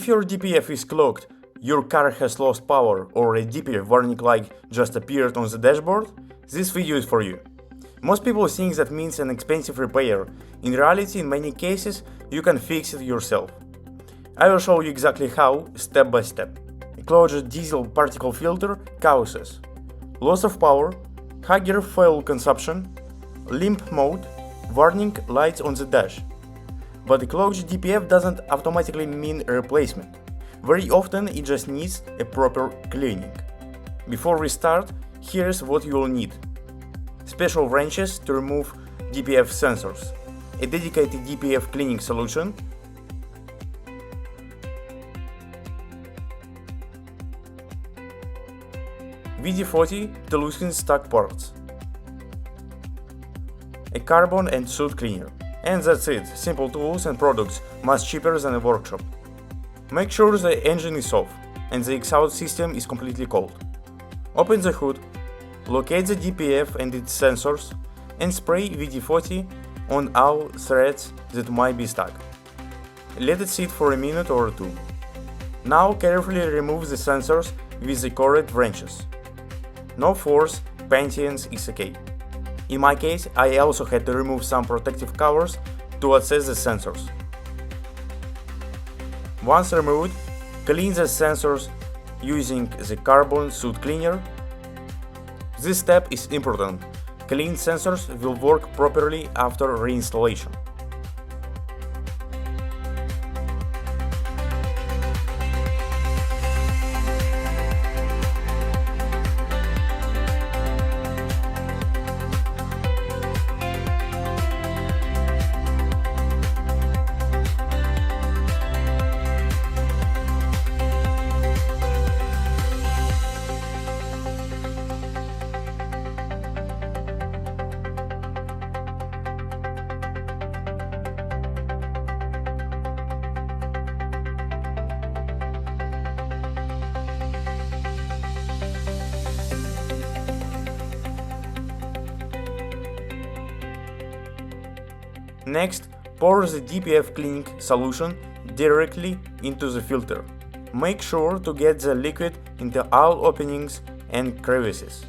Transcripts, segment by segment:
If your DPF is clogged, your car has lost power, or a DPF warning light just appeared on the dashboard, this video is for you. Most people think that means an expensive repair. In reality, in many cases, you can fix it yourself. I will show you exactly how, step by step. A clogged diesel particle filter causes loss of power, higher fuel consumption, limp mode, warning lights on the dash. But the clogged DPF doesn't automatically mean a replacement. Very often it just needs a proper cleaning. Before we start, here's what you will need. Special wrenches to remove DPF sensors, a dedicated DPF cleaning solution, WD-40 to loosen stuck parts, a carbon and soot cleaner. And that's it, simple tools and products, much cheaper than a workshop. Make sure the engine is off and the exhaust system is completely cold. Open the hood, locate the DPF and its sensors, and spray WD-40 on all threads that might be stuck. Let it sit for a minute or two. Now carefully remove the sensors with the correct wrenches. No force, patience is okay. In my case, I also had to remove some protective covers to assess the sensors. Once removed, clean the sensors using the carbon soot cleaner. This step is important. Clean sensors will work properly after reinstallation. Next, pour the DPF cleaning solution directly into the filter. Make sure to get the liquid into all openings and crevices.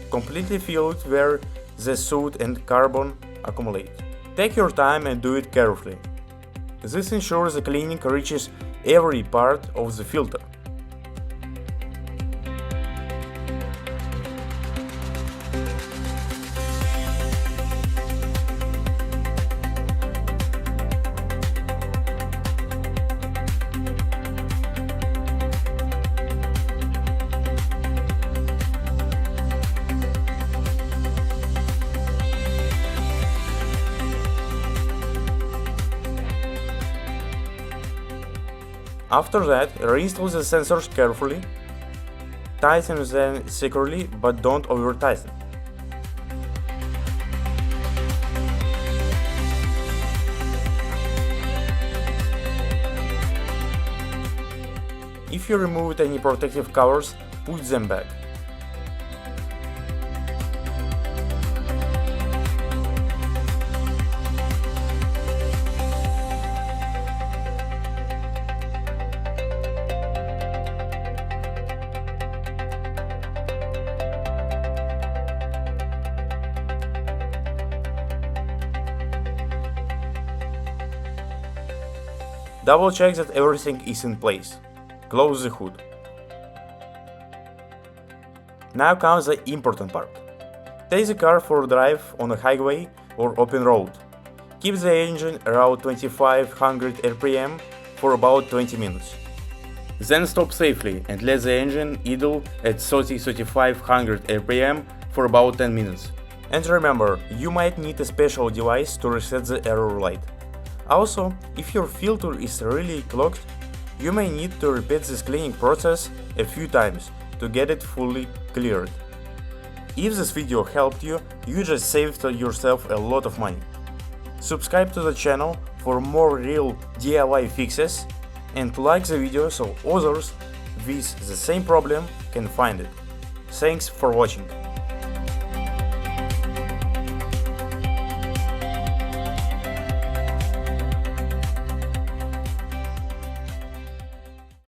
Completely fill it where the soot and carbon accumulate. Take your time and do it carefully. This ensures the cleaning reaches every part of the filter. After that, reinstall the sensors carefully, tighten them securely but don't over-tighten. If you removed any protective covers, put them back. Double check that everything is in place. Close the hood. Now comes the important part. Take the car for a drive on a highway or open road. Keep the engine around 2500 RPM for about 20 minutes. Then stop safely and let the engine idle at 30-3500 RPM for about 10 minutes. And remember, you might need a special device to reset the error light. Also, if your filter is really clogged, you may need to repeat this cleaning process a few times to get it fully cleared. If this video helped you, you just saved yourself a lot of money. Subscribe to the channel for more real DIY fixes and like the video so others with the same problem can find it. Thanks for watching.